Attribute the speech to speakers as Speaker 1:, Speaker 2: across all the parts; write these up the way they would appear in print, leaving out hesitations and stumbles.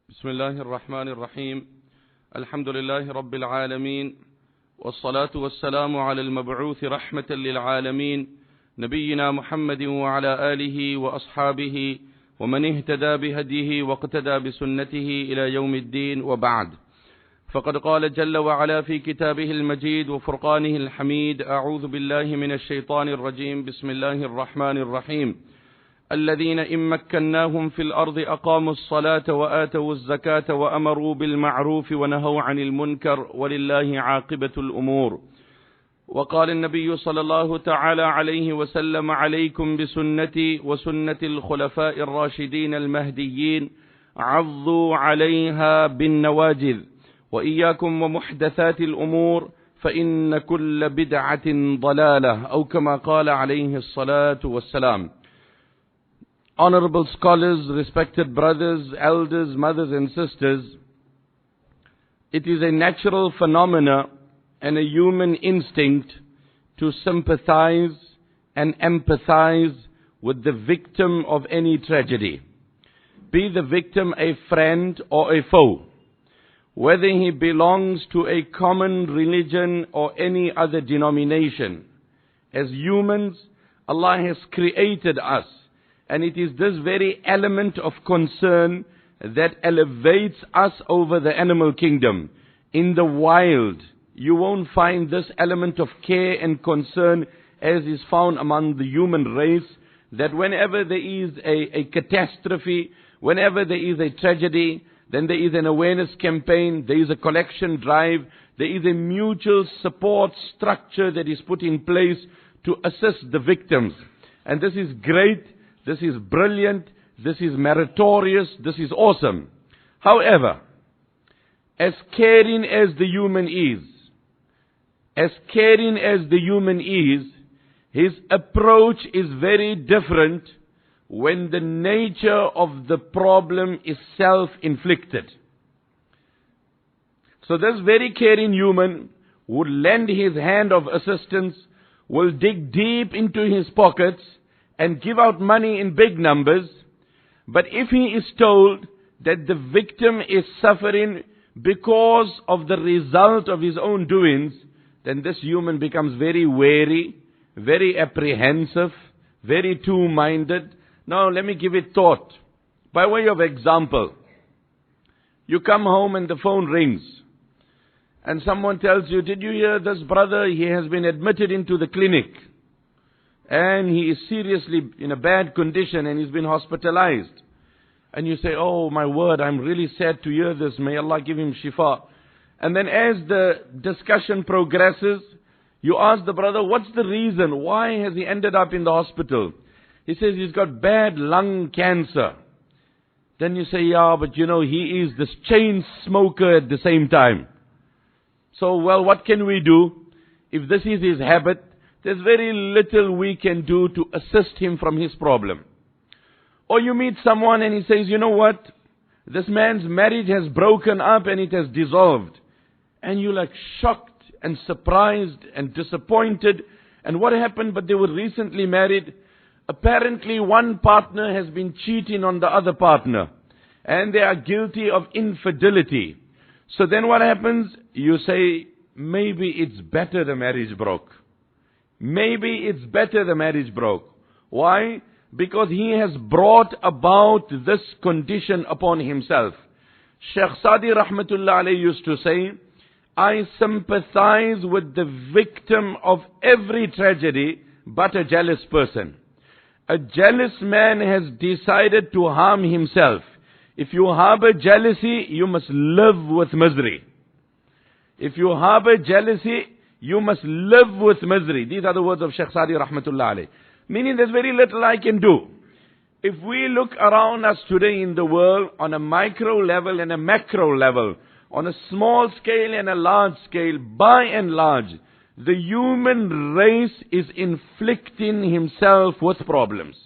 Speaker 1: بسم الله الرحمن الرحيم الحمد لله رب العالمين والصلاة والسلام على المبعوث رحمة للعالمين نبينا محمد وعلى آله وأصحابه ومن اهتدى بهديه واقتدى بسنته إلى يوم الدين وبعد. فقد قال جل وعلا في كتابه المجيد وفرقانه الحميد: أعوذ بالله من الشيطان الرجيم، بسم الله الرحمن الرحيم. الذين إن مكناهم في الأرض أقاموا الصلاة وآتوا الزكاة وأمروا بالمعروف ونهوا عن المنكر ولله عاقبة الأمور. وقال النبي صلى الله تعالى عليه وسلم: عليكم بسنتي وسنة الخلفاء الراشدين المهديين، عضوا عليها بالنواجذ، وإياكم ومحدثات الأمور فإن كل بدعة ضلالة، أو كما قال عليه الصلاة والسلام. Honorable scholars, respected brothers, elders, mothers and sisters, it is a natural phenomena and a human instinct to sympathize and empathize with the victim of any tragedy. Be the victim a friend or a foe, whether he belongs to a common religion or any other denomination. As humans, Allah has created us, and it is this very element of concern that elevates us over the animal kingdom. In the wild, you won't find this element of care and concern as is found among the human race, that whenever there is a catastrophe, whenever there is a tragedy, then there is an awareness campaign, there is a collection drive, there is a mutual support structure that is put in place to assist the victims. And this is great. This is brilliant, this is meritorious, this is awesome. However, as caring as the human is, his approach is very different when the nature of the problem is self-inflicted. So this very caring human would lend his hand of assistance, will dig deep into his pockets, and give out money in big numbers. But if he is told that the victim is suffering because of the result of his own doings, then this human becomes very wary, very apprehensive, very two-minded. Now let me give it thought. By way of example, you come home and the phone rings, and someone tells you, did you hear this brother? He has been admitted into the clinic, and he is seriously in a bad condition and he's been hospitalized. And you say, oh my word, I'm really sad to hear this. May Allah give him shifa. And then as the discussion progresses, you ask the brother, what's the reason? Why has he ended up in the hospital? He says he's got bad lung cancer. Then you say, yeah, but you know, he is this chain smoker at the same time. So, well, what can we do? If this is his habit, there's very little we can do to assist him from his problem. Or you meet someone and he says, you know what? This man's marriage has broken up and it has dissolved. And you're like shocked and surprised and disappointed. And what happened? But they were recently married. Apparently one partner has been cheating on the other partner, and they are guilty of infidelity. So then what happens? You say, maybe it's better the marriage broke. Maybe it's better the marriage broke. Why? Because he has brought about this condition upon himself. Shaykh Sadi Rahmatullah alayhi used to say, I sympathize with the victim of every tragedy but a jealous person. A jealous man has decided to harm himself. If you harbor jealousy, you must live with misery. If you harbor jealousy, you must live with misery. These are the words of Shaykh Sadi Rahmatullah alayhi. Meaning there's very little I can do. If we look around us today in the world on a micro level and a macro level, on a small scale and a large scale, by and large, the human race is inflicting himself with problems.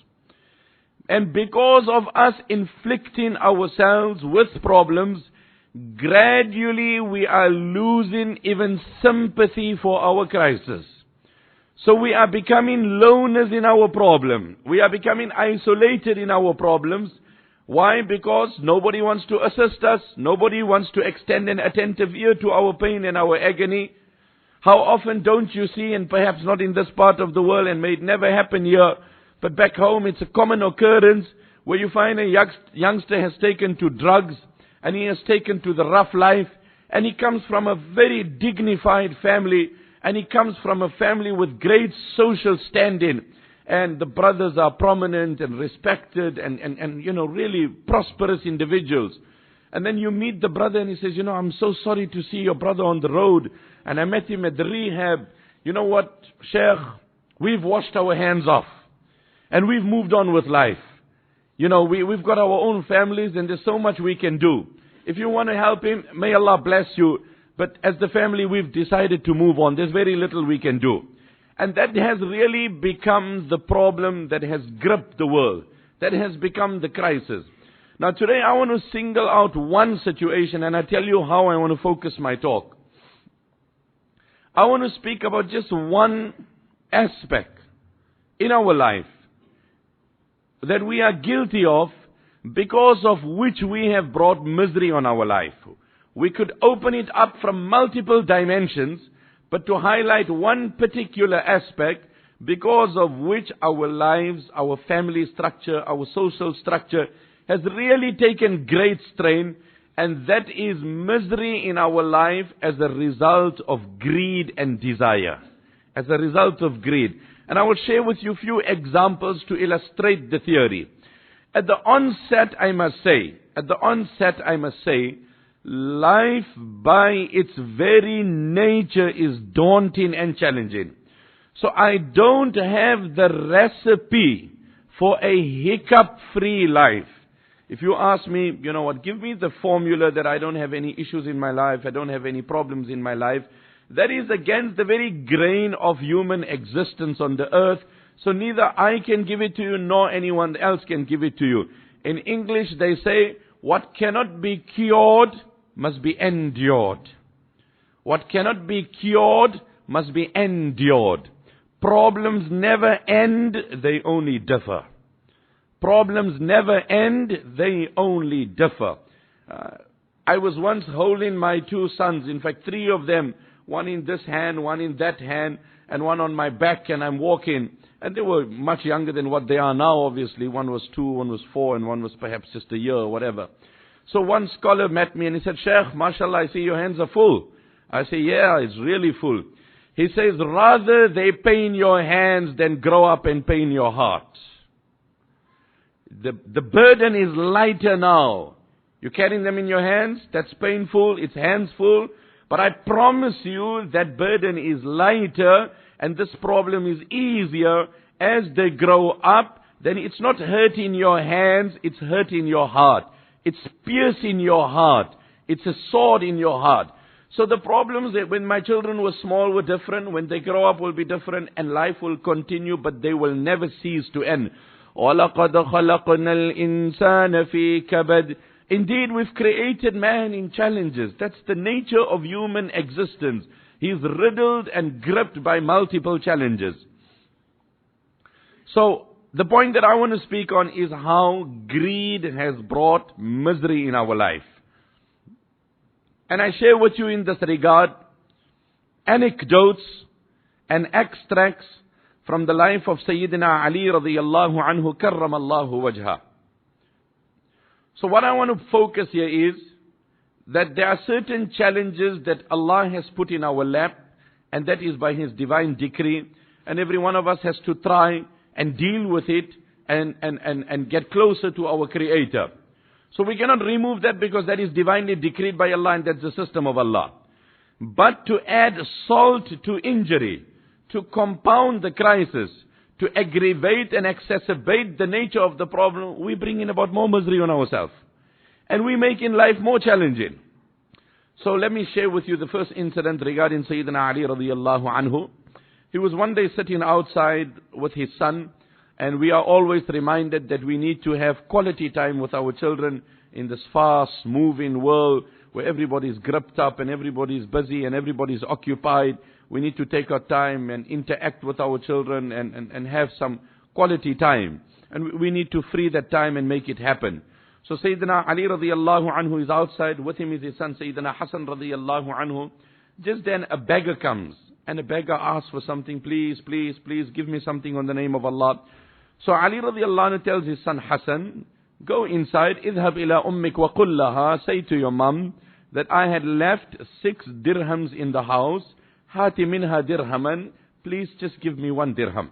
Speaker 1: And because of us inflicting ourselves with problems, gradually we are losing even sympathy for our crisis. So we are becoming loners in our problem. We are becoming isolated in our problems. Why? Because nobody wants to assist us. Nobody wants to extend an attentive ear to our pain and our agony. How often don't you see, and perhaps not in this part of the world, and may it never happen here, but back home it's a common occurrence, where you find a youngster has taken to drugs, and he has taken to the rough life, and he comes from a very dignified family, and he comes from a family with great social standing, and the brothers are prominent and respected and you know, really prosperous individuals. And then you meet the brother and he says, you know, I'm so sorry to see your brother on the road, and I met him at the rehab. You know what, Sheikh, we've washed our hands off and we've moved on with life. You know, we've got our own families and there's so much we can do. If you want to help him, may Allah bless you. But as the family, we've decided to move on. There's very little we can do. And that has really become the problem that has gripped the world. That has become the crisis. Now today I want to single out one situation, and I tell you how I want to focus my talk. I want to speak about just one aspect in our life that we are guilty of, because of which we have brought misery on our life. We could open it up from multiple dimensions, but to highlight one particular aspect because of which our lives, our family structure, our social structure has really taken great strain, and that is misery in our life as a result of greed and desire. As a result of greed. And I will share with you a few examples to illustrate the theory. At the onset, I must say, life by its very nature is daunting and challenging. So I don't have the recipe for a hiccup-free life. If you ask me, you know what, give me the formula that I don't have any issues in my life, I don't have any problems in my life, that is against the very grain of human existence on the earth. So neither I can give it to you, nor anyone else can give it to you. In English they say, what cannot be cured must be endured. What cannot be cured must be endured. Problems never end, they only differ. Problems never end, they only differ. I was once holding my two sons, in fact 3 of them, one in this hand, one in that hand, and one on my back, and I'm walking. And they were much younger than what they are now, obviously. One was 2, one was 4, and one was perhaps just a year or whatever. So one scholar met me and he said, Sheikh, mashallah, I see your hands are full. I say, yeah, it's really full. He says, rather they pain your hands than grow up and pain your heart. The burden is lighter now. You're carrying them in your hands, that's painful, it's hands full. But I promise you that burden is lighter and this problem is easier as they grow up. Then it's not hurting your hands, it's hurting your heart. It's piercing your heart. It's a sword in your heart. So the problems that when my children were small were different. When they grow up will be different. And life will continue, but they will never cease to end. وَلَقَدْ خَلَقْنَا الْإِنسَانَ فِي كَبَدٍ. Indeed, we've created man in challenges. That's the nature of human existence. He's riddled and gripped by multiple challenges. So, the point that I want to speak on is how greed has brought misery in our life. And I share with you in this regard anecdotes and extracts from the life of Sayyidina Ali radiyallahu anhu karramallahu wajha. So what I want to focus here is that there are certain challenges that Allah has put in our lap, and that is by His divine decree, and every one of us has to try and deal with it and get closer to our Creator. So we cannot remove that because that is divinely decreed by Allah and that's the system of Allah. But to add salt to injury, to compound the crisis, to aggravate and exacerbate the nature of the problem, we bring in about more misery on ourselves. And we make in life more challenging. So let me share with you the first incident regarding Sayyidina Ali radiyallahu anhu. He was one day sitting outside with his son, and we are always reminded that we need to have quality time with our children in this fast-moving world where everybody's gripped up and everybody's busy and everybody's occupied. We need to take our time and interact with our children and have some quality time. And we need to free that time and make it happen. So Sayyidina Ali radiallahu anhu is outside, with him is his son Sayyidina Hassan radiallahu anhu. Just then a beggar comes, and a beggar asks for something, please, please, please give me something on the name of Allah. So Ali radiallahu anhu tells his son Hassan, go inside, idhab ila ummik wa qul laha, say to your mum that I had left 6 dirhams in the house, hati minha dirhaman, please just give me 1 dirham.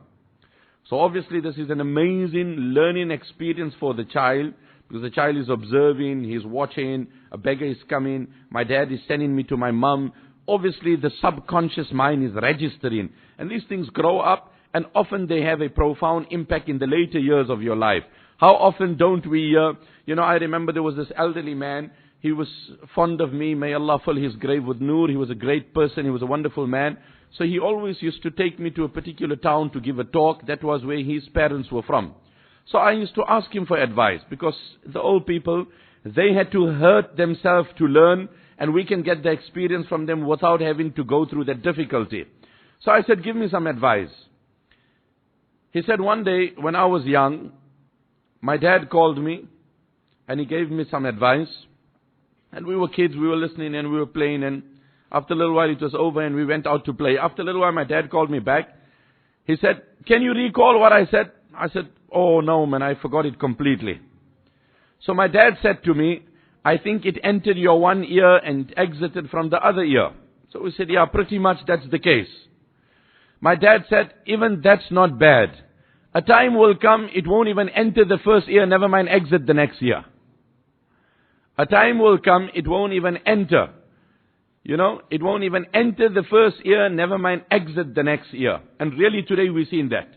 Speaker 1: So obviously this is an amazing learning experience for the child, because the child is observing, he's watching, a beggar is coming, my dad is sending me to my mum. Obviously the subconscious mind is registering, and these things grow up, and often they have a profound impact in the later years of your life. How often don't we, I remember there was this elderly man, he was fond of me, may Allah fill his grave with noor, he was a great person, he was a wonderful man. So he always used to take me to a particular town to give a talk, that was where his parents were from. So I used to ask him for advice, because the old people, they had to hurt themselves to learn, and we can get the experience from them without having to go through that difficulty. So I said, give me some advice. He said, one day when I was young, my dad called me and he gave me some advice. And we were kids, we were listening and we were playing, and after a little while it was over and we went out to play. After a little while my dad called me back. He said, can you recall what I said? I said, oh no man, I forgot it completely. So my dad said to me, I think it entered your one ear and exited from the other ear. So we said, yeah, pretty much that's the case. My dad said, even that's not bad. A time will come, it won't even enter the first ear, never mind exit the next ear. A time will come, it won't even enter. It won't even enter the first ear, never mind exit the next ear. And really today we've seen that.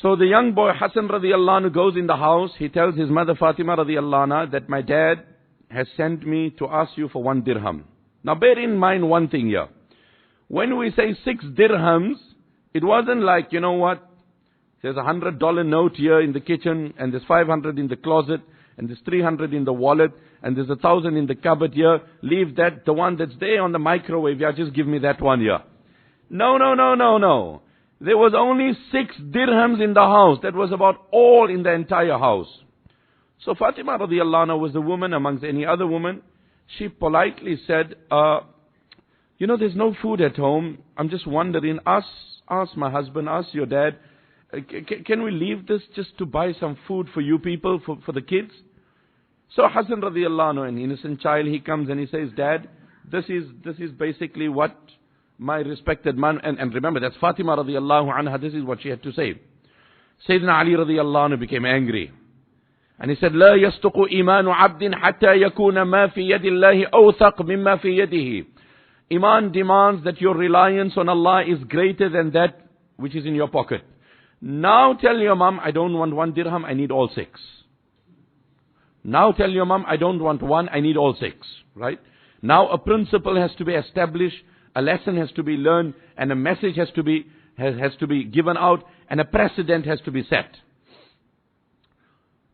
Speaker 1: So the young boy Hassan radiallahu anhu goes in the house. He tells his mother Fatima radiallahu anha that my dad has sent me to ask you for 1 dirham. Now bear in mind one thing here. When we say 6 dirhams, it wasn't like, there's a $100 note here in the kitchen, and there's 500 in the closet, and there's 300 in the wallet, and there's 1,000 in the cupboard here. Leave that, the one that's there on the microwave, yeah, just give me that one here. No. There was only 6 dirhams in the house. That was about all in the entire house. So Fatima radiallahu anha was the woman amongst any other woman. She politely said, there's no food at home. I'm just wondering, ask my husband, ask your dad, can we leave this just to buy some food for you people, for the kids? So Hassan radiallahu anhu, an innocent child, he comes and he says, Dad, this is basically what my respected man, and remember that's Fatima radiallahu anha, this is what she had to say. Sayyidina Ali radiallahu anhu became angry. And he said, لا يصدق إيمان عبد حتى يكون ما في يد الله أوثق مما في يده. Iman demands that your reliance on Allah is greater than that which is in your pocket. Now tell your mom, I don't want 1 dirham, I need all 6. Now tell your mom, I don't want 1, I need all 6. Right? Now a principle has to be established, a lesson has to be learned, and a message has to be given out, and a precedent has to be set.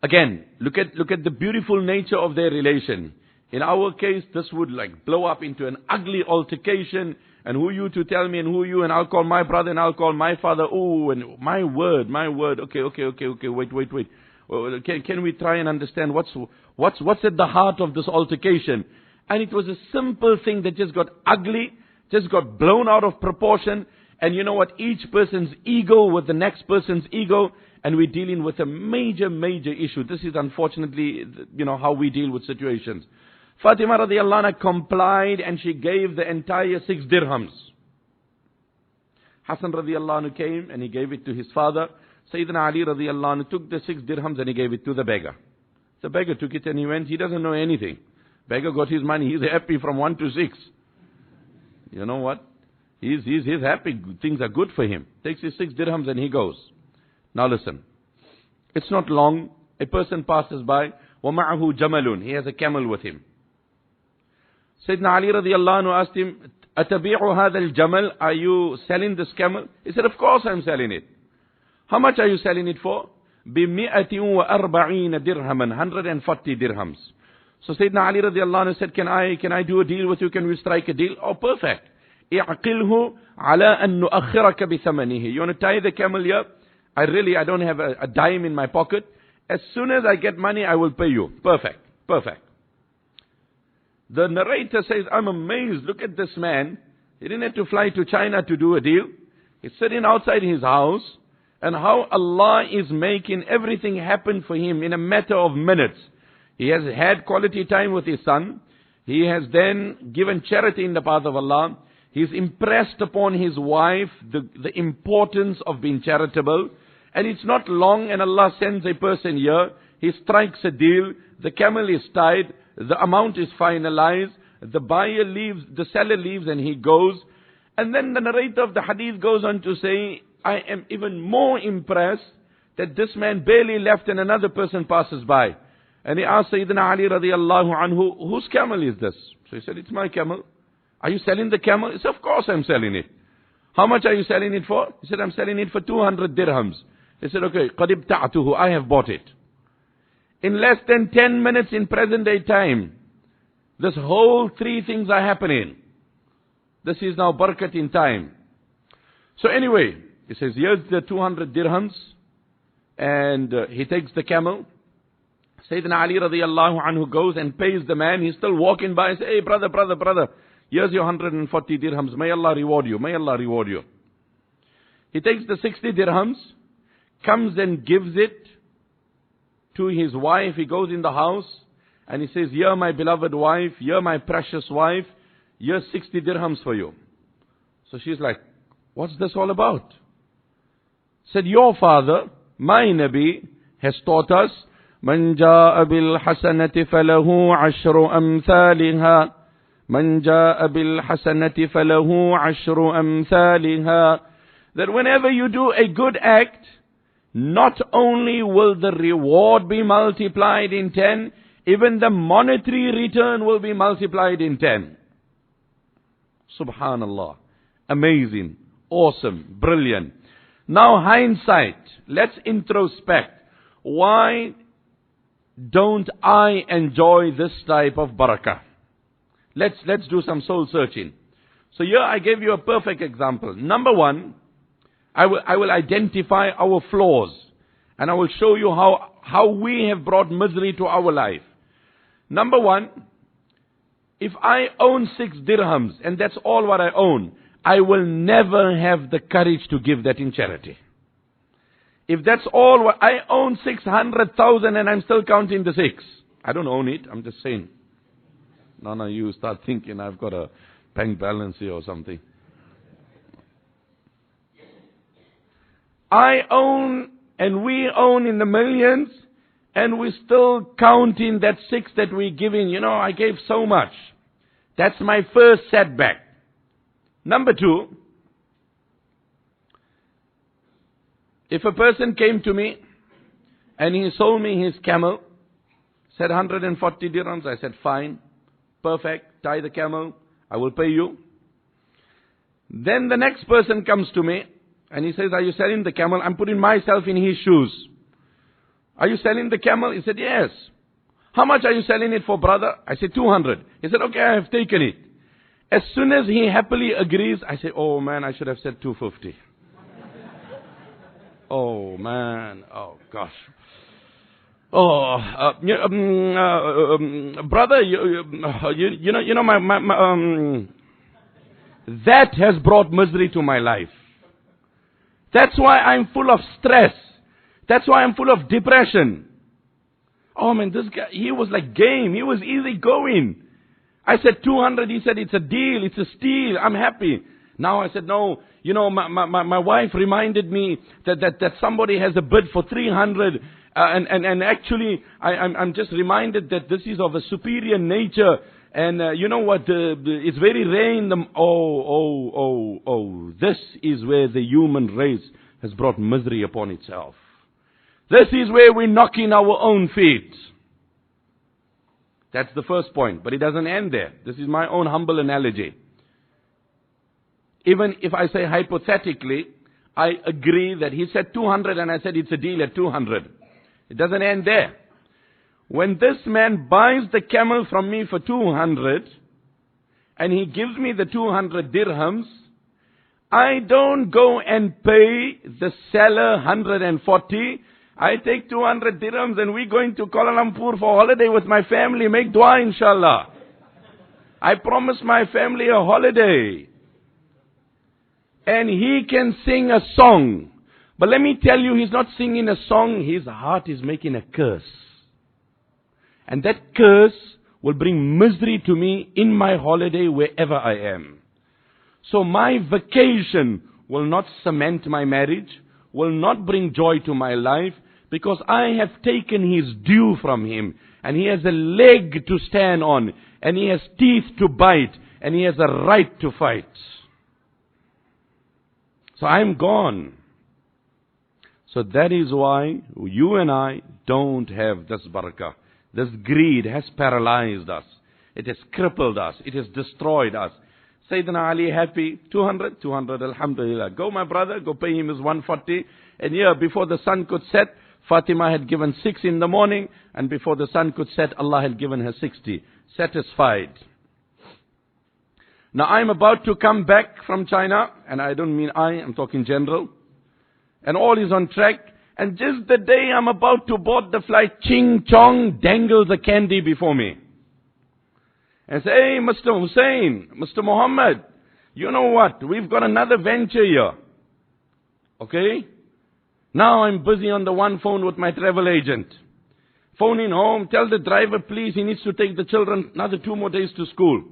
Speaker 1: Again, look at the beautiful nature of their relation. In our case, this would blow up into an ugly altercation, and who you to tell me, and who you, and I'll call my brother, and I'll call my father, oh, and my word, okay, wait. Can we try and understand what's at the heart of this altercation? And it was a simple thing that just got ugly, just got blown out of proportion, and you know what, each person's ego with the next person's ego, and we're dealing with a major issue. This is unfortunately, how we deal with situations. Fatima radiallahu anha complied and she gave the entire 6 dirhams. Hassan radiallahu anhu came and he gave it to his father. Sayyidina Ali radiallahu anhu took the 6 dirhams and he gave it to the beggar. The beggar took it and he went, he doesn't know anything. Beggar got his money, he's happy from 1 to 6. You know what? He's happy, things are good for him. Takes his 6 dirhams and he goes. Now listen, it's not long, a person passes by, وَمَعَهُ جَمَلٌ, he has a camel with him. Sayyidina Ali radiallahu anhu asked him, أَتَبِيعُ هَذَا الْجَمَلِ, are you selling this camel? He said, of course I'm selling it. How much are you selling it for? بِمِئَةٍ وَأَرْبَعِينَ دِرْهَمًا, 140 dirhams. So Sayyidina Ali radiallahu anhu said, can I do a deal with you? Can we strike a deal? Oh, perfect. اِعْقِلْهُ عَلَىٰ أَن نُؤَخِّرَكَ بِثَمَنِهِ. You want to tie the camel here? I don't have a dime in my pocket. As soon as I get money, I will pay you. Perfect. Perfect. The narrator says, I'm amazed. Look at this man. He didn't have to fly to China to do a deal. He's sitting outside his house. And how Allah is making everything happen for him in a matter of minutes. He has had quality time with his son. He has then given charity in the path of Allah. He's impressed upon his wife the importance of being charitable. And it's not long and Allah sends a person here. He strikes a deal. The camel is tied. The amount is finalized. The buyer leaves, the seller leaves and he goes. And then the narrator of the hadith goes on to say, I am even more impressed that this man barely left and another person passes by. And he asked Sayyidina Ali radiallahu anhu, whose camel is this? So he said, it's my camel. Are you selling the camel? He said, of course I'm selling it. How much are you selling it for? He said, I'm selling it for 200 dirhams. He said, okay, قَدْ ابْتَعْتُهُ, I have bought it. In less than 10 minutes in present day time, this whole three things are happening. This is now barakat in time. So anyway, he says, here's the 200 dirhams. And he takes the camel. Sayyidina Ali radiallahu anhu goes and pays the man. He's still walking by and says, hey brother, here's your 140 dirhams. May Allah reward you. May Allah reward you. He takes the 60 dirhams, comes and gives it to his wife. He goes in the house and he says, here my beloved wife, here my precious wife, here's 60 dirhams for you. So she's like, what's this all about? Said, your father, my Nabi, has taught us, من جاء بالحسنة فله عشر أمثالها من جاء بالحسنة فله عشر أمثالها, that whenever you do a good act, not only will the reward be multiplied in 10, even the monetary return will be multiplied in 10. Subhanallah. Amazing. Awesome. Brilliant. Now hindsight. Let's introspect. Why don't I enjoy this type of barakah? Let's do some soul searching. So here I gave you a perfect example. Number one, I will identify our flaws. And I will show you how we have brought misery to our life. Number one, if I own 6 dirhams and that's all what I own, I will never have the courage to give that in charity. If that's all what I own 600,000 and I'm still counting the 6. I don't own it, I'm just saying. No, you start thinking I've got a bank balance here or something. I own and we own in the millions and we're still counting that 6 that we're giving. You know, I gave so much. That's my first setback. Number 2, if a person came to me and he sold me his camel, said 140 dirhams, I said fine, perfect, tie the camel, I will pay you. Then the next person comes to me and he says, are you selling the camel? I'm putting myself in his shoes. Are you selling the camel? He said, yes. How much are you selling it for, brother? I said, 200. He said, okay, I have taken it. As soon as he happily agrees, I say, oh man, I should have said 250. Oh man, oh gosh. Oh, brother, you know, that has brought misery to my life. That's why I'm full of stress. That's why I'm full of depression. Oh man, this guy, he was like game. He was easy going. I said 200. He said it's a deal. It's a steal. I'm happy. Now I said no. You know, my wife reminded me that somebody has a bid for 300. And actually, I'm just reminded that this is of a superior nature. And you know what? It's very rare in the... This is where the human race has brought misery upon itself. This is where we're knocking our own feet. That's the first point. But it doesn't end there. This is my own humble analogy. Even if I say hypothetically, I agree that he said 200 and I said it's a deal at 200. It doesn't end there. When this man buys the camel from me for 200 and he gives me the 200 dirhams, I don't go and pay the seller 140. I take 200 dirhams and we're going to Kuala Lumpur for holiday with my family. Make dua, inshallah. I promise my family a holiday. And he can sing a song. But let me tell you, he's not singing a song. His heart is making a curse. And that curse will bring misery to me in my holiday wherever I am. So my vacation will not cement my marriage, will not bring joy to my life, because I have taken his due from him. And he has a leg to stand on, and he has teeth to bite, and he has a right to fight. So I'm gone. So that is why you and I don't have this barakah. This greed has paralyzed us. It has crippled us. It has destroyed us. Sayyidina Ali happy, 200, alhamdulillah. Go my brother, go pay him his 140. And here, before the sun could set, Fatima had given 6 in the morning. And before the sun could set, Allah had given her 60. Satisfied. Now I'm about to come back from China. And I don't mean I'm talking general. And all is on track. And just the day I'm about to board the flight, Ching Chong dangles a candy before me. And say, hey, Mr. Husayn, Mr. Muhammad, you know what? We've got another venture here. Okay? Now I'm busy on the one phone with my travel agent. Phoning home, tell the driver, please, he needs to take the children another 2 more days to school.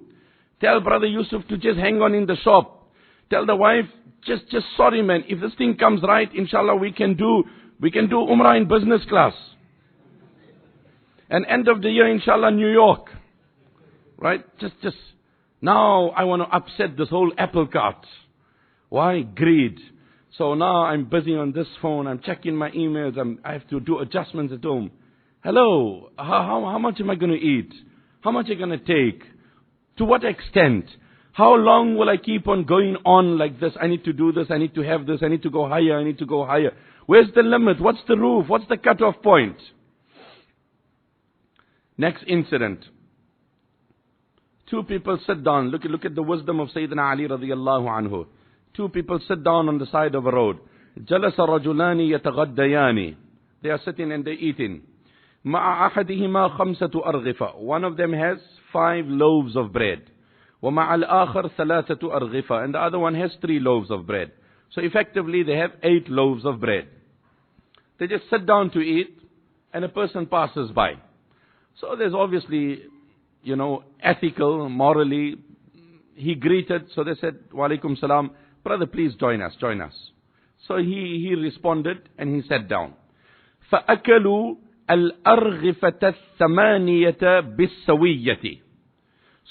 Speaker 1: Tell Brother Yusuf to just hang on in the shop. Tell the wife, just sorry man, if this thing comes right, inshallah we can do Umrah in business class. And end of the year, inshallah, New York. Right? Just, now I want to upset this whole apple cart. Why? Greed. So now I'm busy on this phone, I'm checking my emails, I have to do adjustments at home. Hello, how much am I going to eat? How much am I going to take? To what extent? How long will I keep on going on like this? I need to do this, I need to have this, I need to go higher, I need to go higher. Where's the limit? What's the roof? What's the cutoff point? Next incident. 2 people sit down. Look at the wisdom of Sayyidina Ali radiyallahu anhu. 2 people sit down on the side of a road. جَلَسَ رَجُلَانِ يَتَغَدَّيَانِ. They are sitting and they're eating. مَعَ أَحَدِهِمَا خَمْسَةُ أَرْغِفَةٍ. One of them has 5 loaves of bread. وَمَعَ الْآخَرِ ثَلَاثَةُ أَرْغِفَةٍ. And the other one has 3 loaves of bread. So effectively they have 8 loaves of bread. They just sit down to eat and a person passes by. So there's obviously, ethical, morally, he greeted, so they said, Wa alaikum salam, brother please join us. So he responded and he sat down. فَأَكَلُوا الْأَرْغِفَةَ الثَّمَانِيَةَ بِالسَّوِيَّةِ.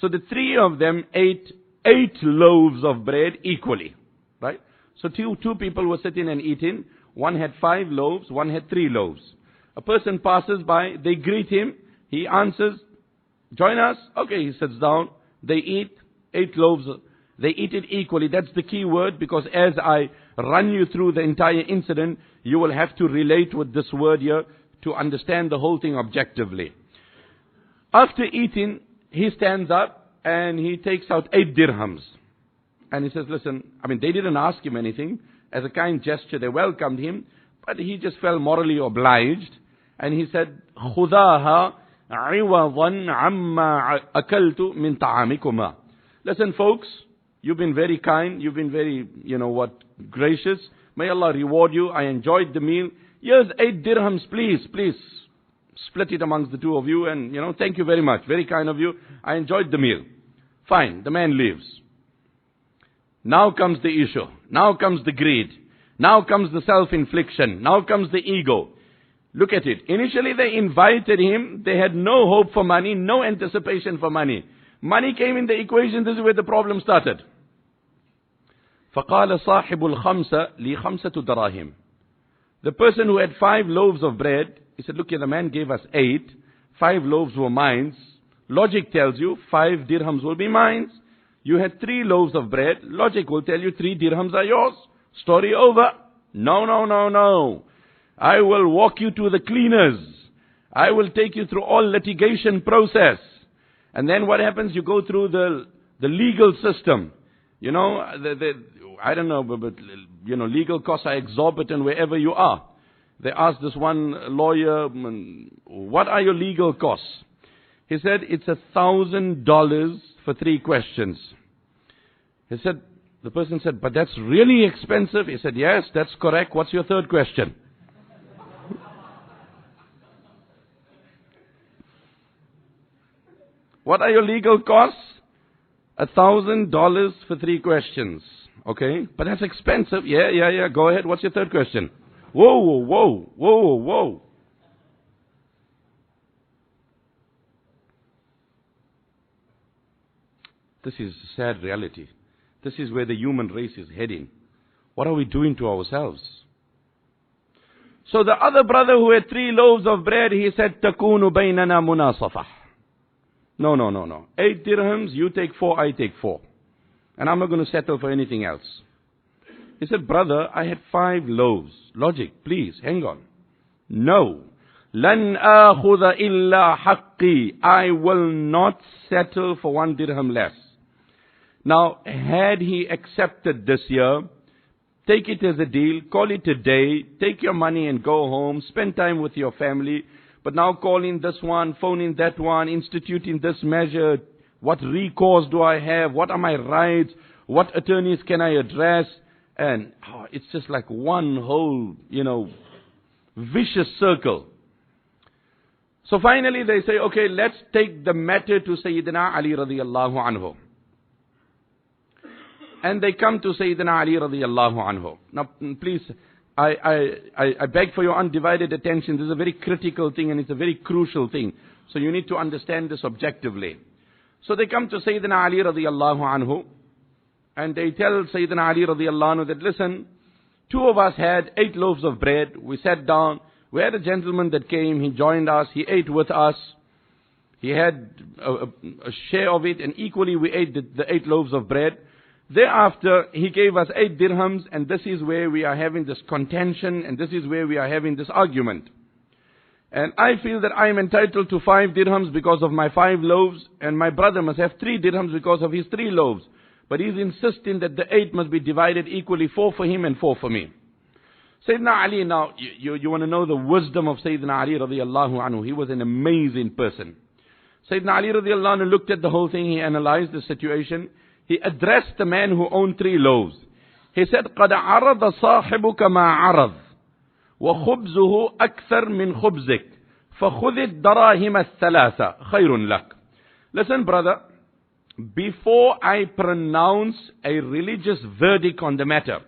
Speaker 1: So the 3 of them ate 8 loaves of bread equally. Right? So two people were sitting and eating. One had 5 loaves, one had 3 loaves. A person passes by, they greet him, he answers, join us. Okay, he sits down, they eat 8 loaves, they eat it equally. That's the key word, because as I run you through the entire incident, you will have to relate with this word here to understand the whole thing objectively. After eating, he stands up and he takes out 8 dirhams. And he says, listen, they didn't ask him anything. As a kind gesture, they welcomed him, but he just felt morally obliged. And he said, خُذَاهَا عِوَضًا عَمَّا أَكَلْتُ مِنْ طَعَامِكُمَا. Listen folks, you've been very kind, you've been very, gracious. May Allah reward you. I enjoyed the meal. Here's 8 dirhams, please split it amongst the 2 of you, and thank you very much. Very kind of you. I enjoyed the meal. Fine, the man leaves. Now comes the issue. Now comes the greed. Now comes the self-infliction. Now comes the ego. Look at it. Initially they invited him. They had no hope for money, no anticipation for money. Money came in the equation. This is where the problem started. فَقَالَ صَاحِبُ الْخَمْسَ لِي خَمْسَةُ دَرَاهِمْ. The person who had 5 loaves of bread, he said, look here, the man gave us 8. 5 loaves were mine. Logic tells you 5 dirhams will be mine. You had 3 loaves of bread. Logic will tell you 3 dirhams are yours. Story over. No. I will walk you to the cleaners. I will take you through all litigation process. And then what happens? You go through the legal system. I don't know, but legal costs are exorbitant wherever you are. They asked this one lawyer, what are your legal costs? He said, it's $1,000 for 3 questions. The person said, but that's really expensive. He said, yes, that's correct. What's your 3rd question? What are your legal costs? $1,000 for 3 questions. Okay, but that's expensive. Yeah. Go ahead. What's your 3rd question? Whoa. This is sad reality. This is where the human race is heading. What are we doing to ourselves? So the other brother who had 3 loaves of bread, he said, "Takunu baynana munasafah." No. 8 dirhams, you take 4, I take 4. And I'm not going to settle for anything else. He said, brother, I had 5 loaves. Logic, please, hang on. No. Lan akhudha illa haqqi. I will not settle for 1 dirham less. Now, had he accepted this year, take it as a deal, call it a day, take your money and go home, spend time with your family. But now calling this one, phoning that one, instituting this measure, what recourse do I have, what are my rights, what attorneys can I address, and it's just like one whole, vicious circle. So finally they say, okay, let's take the matter to Sayyidina Ali radiyallahu anhu. And they come to Sayyidina Ali radiyallahu anhu. Now please, I beg for your undivided attention. This is a very critical thing and it's a very crucial thing. So you need to understand this objectively. So they come to Sayyidina Ali radiyallahu anhu and they tell Sayyidina Ali radiyallahu anhu that, listen, 2 of us had 8 loaves of bread. We sat down. We had a gentleman that came. He joined us. He ate with us. He had a share of it and equally we ate the 8 loaves of bread. Thereafter, he gave us 8 dirhams and this is where we are having this contention and this is where we are having this argument. And I feel that I am entitled to 5 dirhams because of my 5 loaves and my brother must have 3 dirhams because of his 3 loaves. But he's insisting that the 8 must be divided equally, 4 for him and 4 for me. Sayyidina Ali, now, you want to know the wisdom of Sayyidina Ali radiyallahu anhu. He was an amazing person. Sayyidina Ali radiyallahu anhu looked at the whole thing, he analyzed the situation. He addressed the man who owned 3 loaves. He said, قَدْ عَرَضَ صَاحِبُكَ مَا عَرَض وَخُبْزُهُ أَكْثَرْ مِنْ خُبْزِكَ فَخُذِ الدَّرَاهِمَ الثَّلَاثَ خَيْرٌ لَكَ. Listen, brother, before I pronounce a religious verdict on the matter,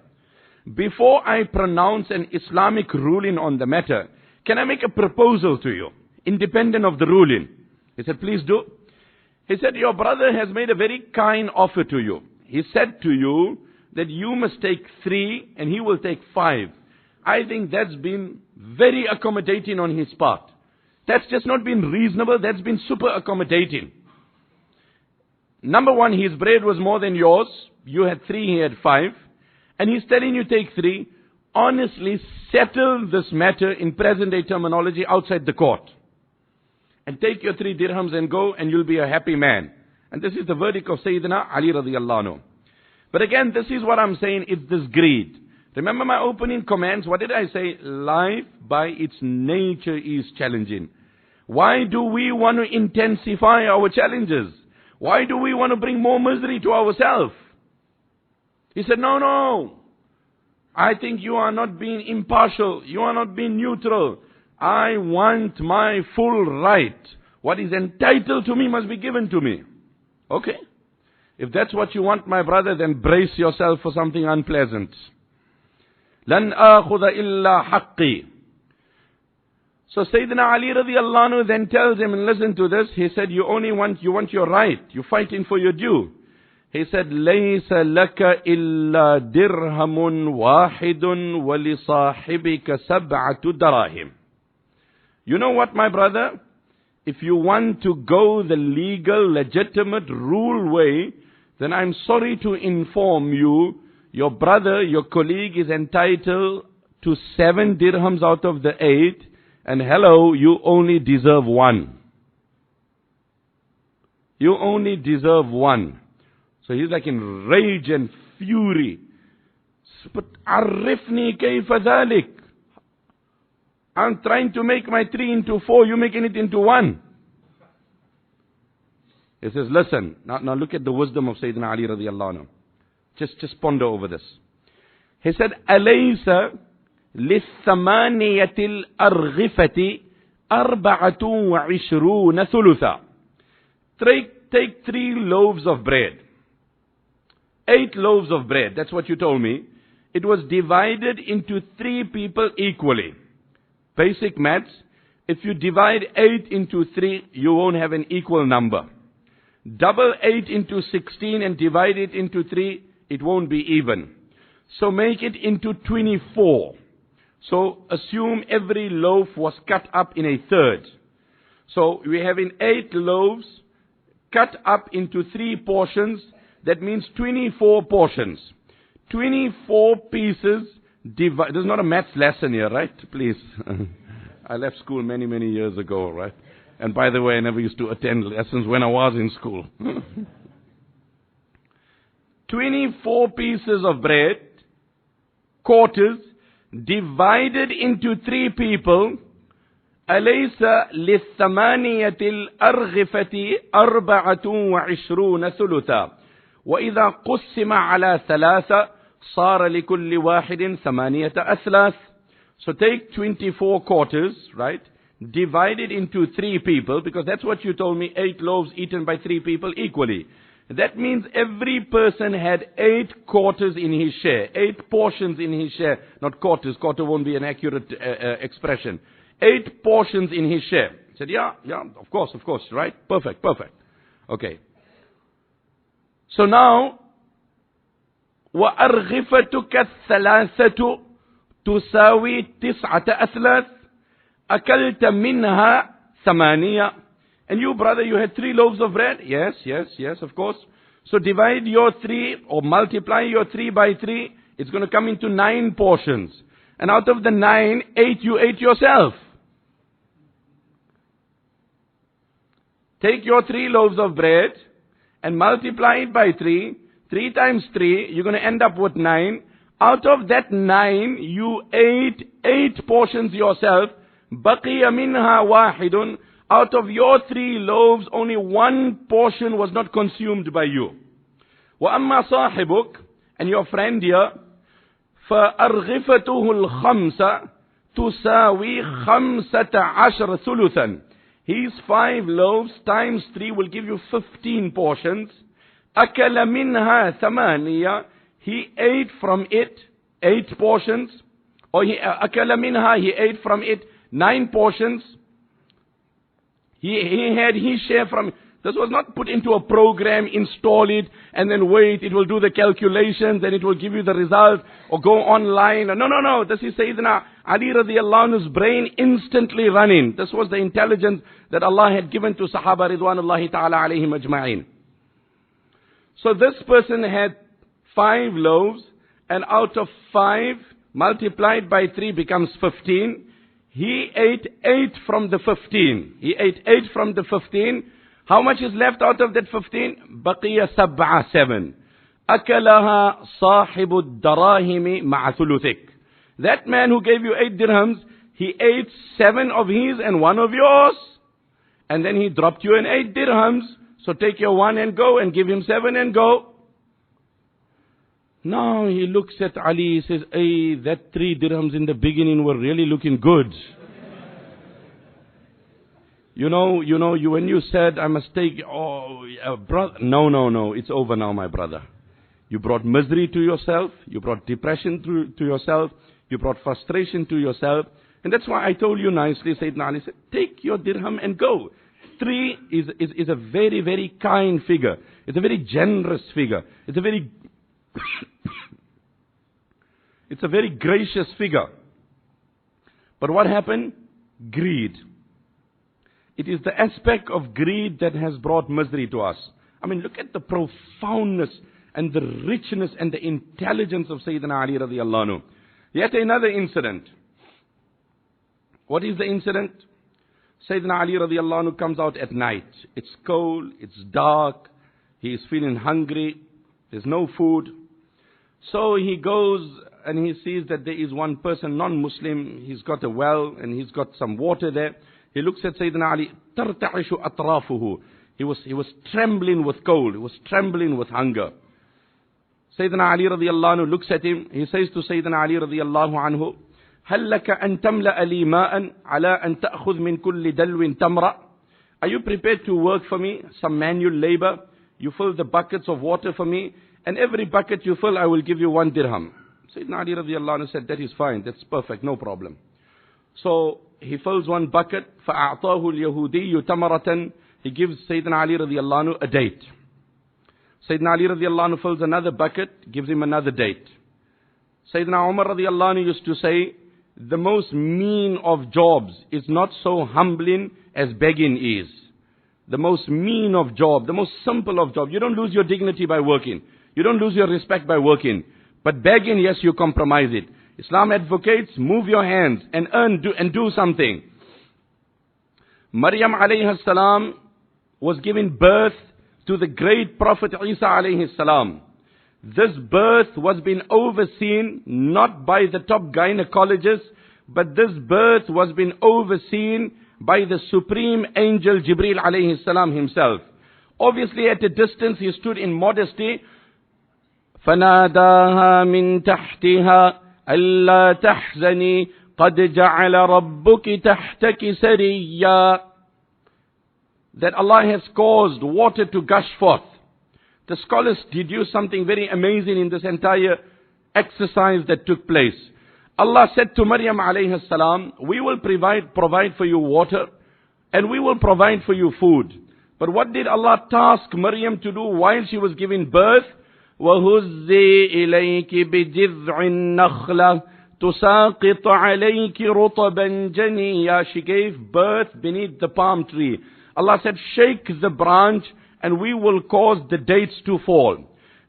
Speaker 1: before I pronounce an Islamic ruling on the matter, can I make a proposal to you, independent of the ruling? He said, please do. He said, your brother has made a very kind offer to you. He said to you that you must take 3 and he will take 5. I think that's been very accommodating on his part. That's just not been reasonable, that's been super accommodating. Number 1, his bread was more than yours. You had 3, he had 5. And he's telling you take 3. Honestly, settle this matter in present day terminology outside the court. And take your 3 dirhams and go and you'll be a happy man. And this is the verdict of Sayyidina Ali radiyallahu anhu. But again, this is what I'm saying, it's this greed. Remember my opening comments, what did I say? Life by its nature is challenging. Why do we want to intensify our challenges? Why do we want to bring more misery to ourselves? He said, no. I think you are not being impartial. You are not being neutral. I want my full right. What is entitled to me must be given to me. Okay. If that's what you want, my brother, then brace yourself for something unpleasant. لَنْ آخُذَ إِلَّا حَقِّي. So Sayyidina Ali radiyallahu anhu then tells him, and listen to this, he said, you want your right. You're fighting for your due. He said, لَيْسَ لَكَ إِلَّا دِرْهَمٌ وَاحِدٌ وَلِصَاحِبِكَ سَبْعَةُ دَرَاهِمْ. You know what, my brother? If you want to go the legal, legitimate, rule way, then I'm sorry to inform you, your brother, your colleague is entitled to 7 dirhams out of the 8, and hello, you only deserve 1. You only deserve 1. So he's like in rage and fury. But عرفني كيف ذلك. I'm trying to make my 3 into 4, you're making it into 1. He says, listen, now look at the wisdom of Sayyidina Ali radiallahu anhu. Just ponder over this. He said, أَلَيْسَ لِلثَّمَانِيَةِ الْأَرْغِفَةِ أَرْبَعَةٌ وَعِشْرُونَ ثُلُثًا. Take 3 loaves of bread. 8 loaves of bread, that's what you told me. It was divided into 3 people equally. Basic maths, if you divide 8 into 3, you won't have an equal number. Double 8 into 16 and divide it into 3, it won't be even. So make it into 24. So assume every loaf was cut up in a third. So we have in 8 loaves cut up into 3 portions. That means 24 portions. 24 pieces divided. There's not a maths lesson here, right? Please. I left school many, many years ago, right? And by the way, I never used to attend lessons when I was in school. 24 pieces of bread, quarters, divided into 3 people. أليس للثمانية الأرغفة 24 ثلثا وإذا قسم على 3 صار لكل واحد 8 أثلاث. So take 24 quarters, right? Divide it into 3 people, because that's what you told me, 8 loaves eaten by 3 people equally. That means every person had 8 quarters in his share, 8 portions in his share. Not quarters, quarter won't be an accurate expression. 8 portions in his share. He said, yeah, of course, right? Perfect. Okay. So now, وَأَرْغِفَتُكَ الثَّلَاثَةُ تُسَاوِي 9 أثلاث أَكَلْتَ مِنْهَا 8. And you, brother, you had 3 loaves of bread? Yes, of course. So divide your 3 or multiply your 3 by 3. It's going to come into 9 portions. And out of the 9, 8 you ate yourself. Take your 3 loaves of bread and multiply it by 3. 3 times 3, you're going to end up with 9. Out of that 9, you ate 8 portions yourself. بَقِيَ مِنْهَا وَاحِدٌ. Out of your 3 loaves, only 1 portion was not consumed by you. وَأَمَّا صَاحِبُكَ, and your friend here, فَأَرْغِفَتُهُ الْخَمْسَ تُسَاوِي 15 ثُلُثًا. His 5 loaves times 3 will give you 15 portions. أَكَلَ مِنْهَا 8. He ate from it 8 portions. Or أَكَلَ مِنْهَا, he ate from it 9 portions. He had his share from it. This was not put into a program, install it, and then wait, it will do the calculations, and it will give you the result, or go online. No. This is Sayyidina Ali radiallahu anhu's brain instantly running. This was the intelligence that Allah had given to Sahaba ridwanullahi ta'ala alayhim ajma'in. So this person had 5 loaves, and out of 5, multiplied by 3 becomes 15. He ate 8 from the 15. He ate 8 from the 15. How much is left out of that 15? بقي 7. أكلها صاحب الدراهم مع ثلثك. That man who gave you 8 dirhams, he ate 7 of his and 1 of yours. And then he dropped you in 8 dirhams. So take your 1 and go, and give him 7 and go. Now he looks at Ali, he says, hey, that 3 dirhams in the beginning were really looking good. You know, when you said, I must take, brother, no, it's over now, my brother. You brought misery to yourself, you brought depression to yourself, you brought frustration to yourself. And that's why I told you nicely, Sayyidina Ali said, take your dirham and go. 3 is a very, very kind figure. It's a very generous figure. It's a very it's a very gracious figure. But what happened? Greed. It is the aspect of greed that has brought misery to us. I mean, look at the profoundness and the richness and the intelligence of Sayyidina Ali radiallahu anhu. Yet another incident. What is the incident? Sayyidina Ali radiallahu anhu comes out at night. It's cold, it's dark, he is feeling hungry, there's no food. So he goes and he sees that there is one person, non-Muslim, he's got a well and he's got some water there. He looks at Sayyidina Ali, تَرْتَعِشُ أَطْرَافُهُ. He was trembling with cold, he was trembling with hunger. Sayyidina Ali radiallahu anhu looks at him, he says to Sayyidina Ali radiallahu anhu, هَلْ لَكَ أَن تَمْلَأَ لِي مَاءً عَلَىٰ أَن تَأْخُذْ مِن كُلِّ دَلْوٍ تَمْرَةً. Are you prepared to work for me, some manual labor? You fill the buckets of water for me, and every bucket you fill, I will give you 1 dirham. Sayyidina Ali radiallahu anhu said, that is fine, that's perfect, no problem. So he fills 1 bucket, فَأَعْطَاهُ الْيَهُودِيُّ تَمَرَةً. He gives Sayyidina Ali radiallahu anhu a date. Sayyidina Ali radiallahu anhu fills another bucket, gives him another date. Sayyidina Umar radiallahu anhu used to say, the most mean of jobs is not so humbling as begging is. The most mean of job, the most simple of job. You don't lose your dignity by working. You don't lose your respect by working. But begging, yes, you compromise it. Islam advocates, move your hands and earn, do something. Maryam alayhi salam was giving birth to the great Prophet Isa alayhi salam. This birth was being overseen not by the top gynecologists, but this birth was being overseen by the supreme angel Jibreel alayhi salam himself. Obviously at a distance he stood in modesty. فَنَادَاهَا مِن تَحْتِهَا أَلَّا تَحْزَنِي قَدْ جَعَلَ رَبُّكِ تَحْتَكِ سَرِيًّا. That Allah has caused water to gush forth. The scholars deduce something very amazing in this entire exercise that took place. Allah said to Maryam alayhi salam, we will provide for you water and we will provide for you food. But what did Allah task Maryam to do while she was giving birth? وَهُزِّي إِلَيْكِ بِجِذْعِ النَّخْلَةِ تُسَاقِطُ عَلَيْكِ رُطَبًا جَنِيًّا. She gave birth beneath the palm tree. Allah said, shake the branch and we will cause the dates to fall.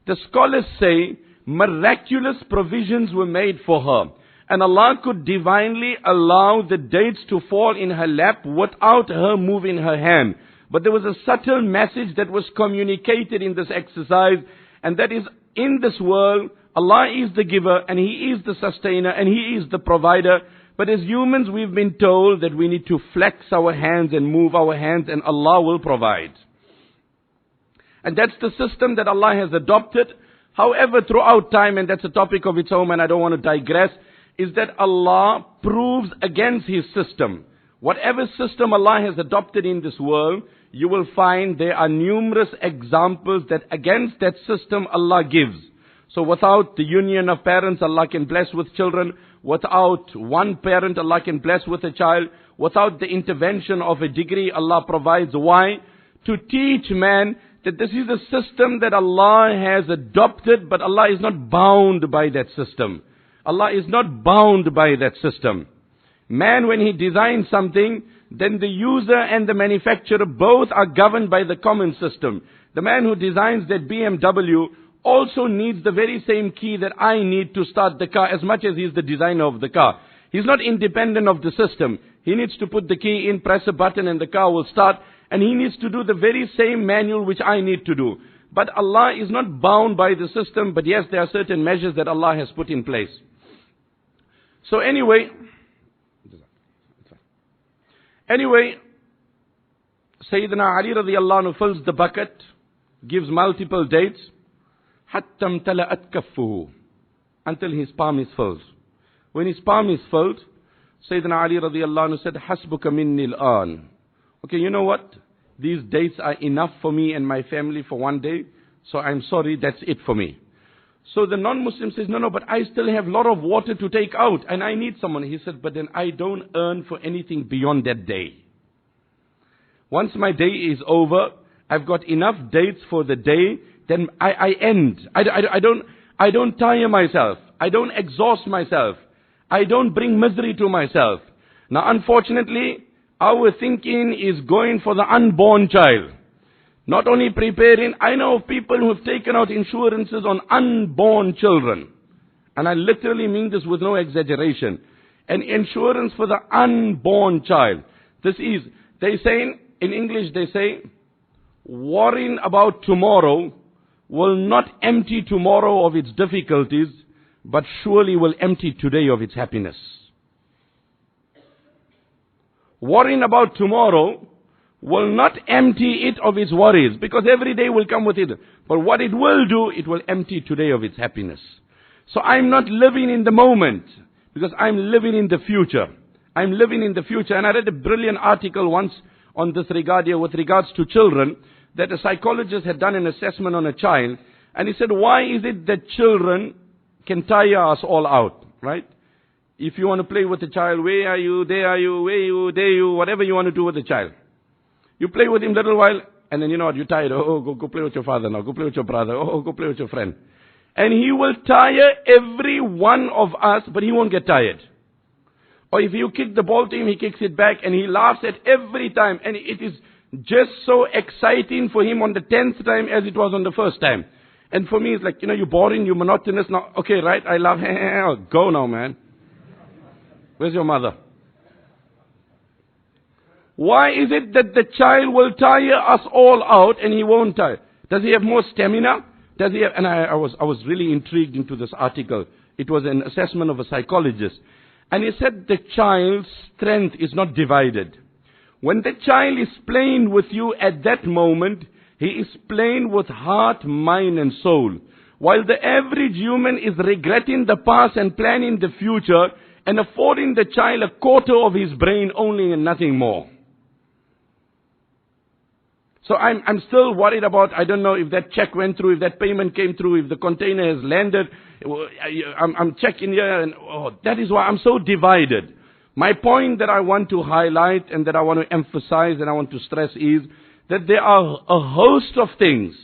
Speaker 1: The scholars say, miraculous provisions were made for her. And Allah could divinely allow the dates to fall in her lap without her moving her hand. But there was a subtle message that was communicated in this exercise. And that is, in this world, Allah is the giver and He is the sustainer and He is the provider. But as humans, we've been told that we need to flex our hands and move our hands and Allah will provide. And that's the system that Allah has adopted. However, throughout time, and that's a topic of its own and I don't want to digress, is that Allah proves against His system. Whatever system Allah has adopted in this world, you will find there are numerous examples that against that system Allah gives. So without the union of parents, Allah can bless with children. Without one parent, Allah can bless with a child. Without the intervention of a degree, Allah provides. Why? To teach man that this is a system that Allah has adopted, but Allah is not bound by that system. Allah is not bound by that system. Man, when he designs something, then the user and the manufacturer both are governed by the common system. The man who designs that BMW also needs the very same key that I need to start the car, as much as he's the designer of the car. He's not independent of the system. He needs to put the key in, press a button and the car will start. And he needs to do the very same manual which I need to do. But Allah is not bound by the system, but yes, there are certain measures that Allah has put in place. So anyway, Sayyidina Ali radiallahu anhu fills the bucket, gives multiple dates, حَتَّى امْتَلَأَتْ كَفُّهُ, until his palm is filled. When his palm is filled, Sayyidina Ali radiallahu anhu said, حَسْبُكَ مِنِّي الْآنِ. Okay, you know what? These dates are enough for me and my family for one day, so I'm sorry, that's it for me. So the non-Muslim says, no, but I still have a lot of water to take out and I need someone. He said, but then I don't earn for anything beyond that day. Once my day is over, I've got enough dates for the day, then I end. I don't tire myself. I don't exhaust myself. I don't bring misery to myself. Now unfortunately, our thinking is going for the unborn child. Not only preparing, I know of people who have taken out insurances on unborn children. And I literally mean this with no exaggeration. An insurance for the unborn child. This is, they say, in English they say, worrying about tomorrow will not empty tomorrow of its difficulties, but surely will empty today of its happiness. Worrying about tomorrow will not empty it of its worries, because every day will come with it. But what it will do, it will empty today of its happiness. So I'm not living in the moment, because I'm living in the future. I'm living in the future. And I read a brilliant article once on this regard here with regards to children, that a psychologist had done an assessment on a child, and he said, why is it that children can tire us all out, right? If you want to play with the child, where are you, there are you, where are you, there you, whatever you want to do with the child. You play with him a little while, and then you know what, you're tired. Oh, go play with your father now. Go play with your brother. Oh, go play with your friend. And he will tire every one of us, but he won't get tired. Or if you kick the ball to him, he kicks it back, and he laughs at every time. And it is just so exciting for him on the 10th time as it was on the first time. And for me, it's like, you're boring, you're monotonous. Now, okay, right, I laugh. Go now, man. Where's your mother? Why is it that the child will tire us all out and he won't tire? Does he have more stamina? Does he have, and I was really intrigued into this article. It was an assessment of a psychologist. And he said the child's strength is not divided. When the child is playing with you at that moment, he is playing with heart, mind and soul. While the average human is regretting the past and planning the future and affording the child a quarter of his brain only and nothing more. So I'm still worried about, I don't know if that check went through, if that payment came through, if the container has landed. I'm checking here, and that is why I'm so divided. My point that I want to highlight and that I want to emphasize and I want to stress is that there are a host of things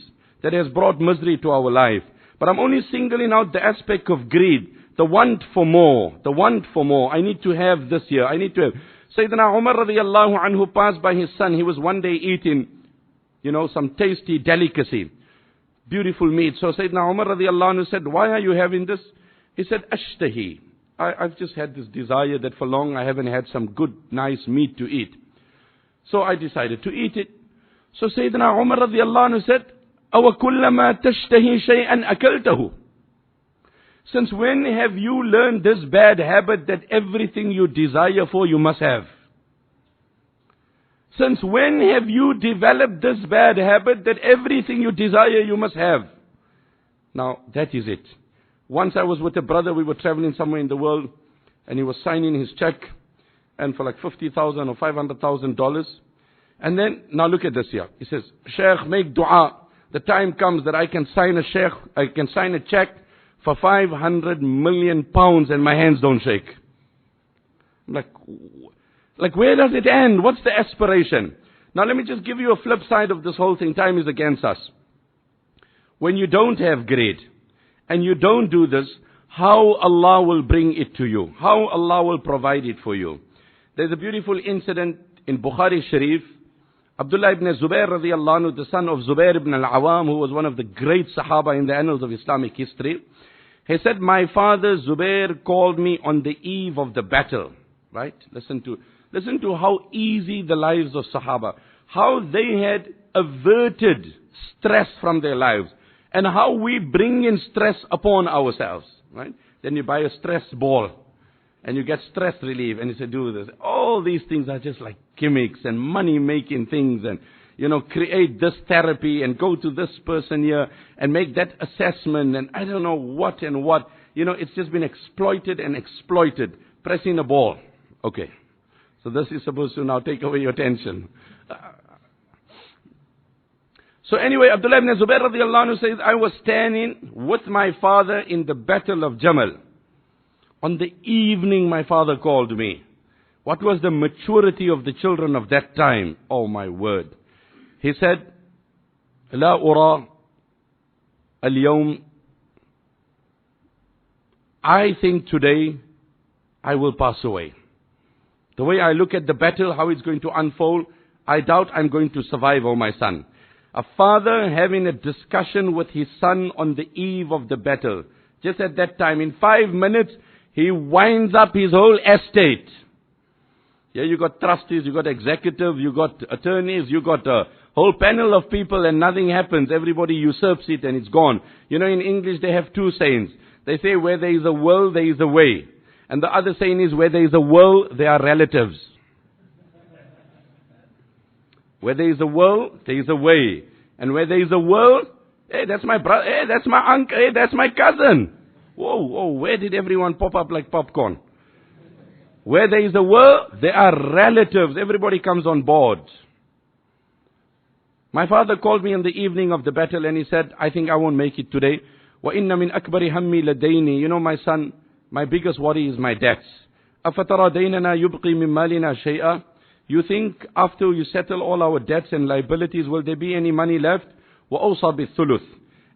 Speaker 1: that has brought misery to our life. But I'm only singling out the aspect of greed, the want for more, the want for more. I need to have this here, I need to have. Sayyidina Umar radiallahu anhu passed by his son. He was one day eating some tasty delicacy, beautiful meat. So Sayyidina Umar radiallahu anhu said, why are you having this? He said, ashtahi. I've just had this desire that for long I haven't had some good, nice meat to eat. So I decided to eat it. So Sayyidina Umar radiallahu anhu said, awa kullama tashtahi shay'an akaltahu. Since when have you learned this bad habit that everything you desire for you must have? Since when have you developed this bad habit that everything you desire you must have? Now, that is it. Once I was with a brother, we were traveling somewhere in the world, and he was signing his check, and for like $50,000 or $500,000. And then, now look at this here. He says, Sheikh, make dua. The time comes that I can sign a check for 500 million pounds and my hands don't shake. I'm like, where does it end? What's the aspiration? Now let me just give you a flip side of this whole thing. Time is against us. When you don't have greed and you don't do this, how Allah will bring it to you? How Allah will provide it for you? There's a beautiful incident in Bukhari Sharif. Abdullah ibn Zubair radiallahu anhu, the son of Zubair ibn al-Awam, who was one of the great Sahaba in the annals of Islamic history. He said, my father Zubair called me on the eve of the battle. Right? Listen to how easy the lives of Sahaba, how they had averted stress from their lives, and how we bring in stress upon ourselves. Right? Then you buy a stress ball, and you get stress relief, and you say, do this. All these things are just like gimmicks and money-making things, and create this therapy, and go to this person here, and make that assessment, and I don't know what and what. It's just been exploited and exploited. Pressing a ball. Okay. So this is supposed to now take away your attention. So anyway, Abdullah ibn Zubair radiallahu anhu says, I was standing with my father in the battle of Jameel. On the evening my father called me. What was the maturity of the children of that time? Oh my word. He said, La ura al-yawm. I think today I will pass away. The way I look at the battle, how it's going to unfold, I doubt I'm going to survive, oh my son. A father having a discussion with his son on the eve of the battle. Just at that time, in 5 minutes, he winds up his whole estate. Yeah, you got trustees, you got executives, you got attorneys, you got a whole panel of people and nothing happens. Everybody usurps it and it's gone. In English they have two sayings. They say where there is a will, there is a way. And the other saying is where there is a will, there are relatives. Where there is a will, there is a way. And where there is a will, hey, that's my brother, hey, that's my uncle, hey, that's my cousin. Whoa, whoa, where did everyone pop up like popcorn? Where there is a will, there are relatives. Everybody comes on board. My father called me in the evening of the battle and he said, I think I won't make it today. وَإِنَّ مِنْ أَكْبَرِ هَمِّي لَدَيْنِي. You know, my son, my biggest worry is my debts. أَفَتَرَى دَيْنَنَا يُبْقِي مِنْ مَالِنَا شَيْئًا. You think after you settle all our debts and liabilities, will there be any money left? وَأَوْصَى بِالثُّلُثِ.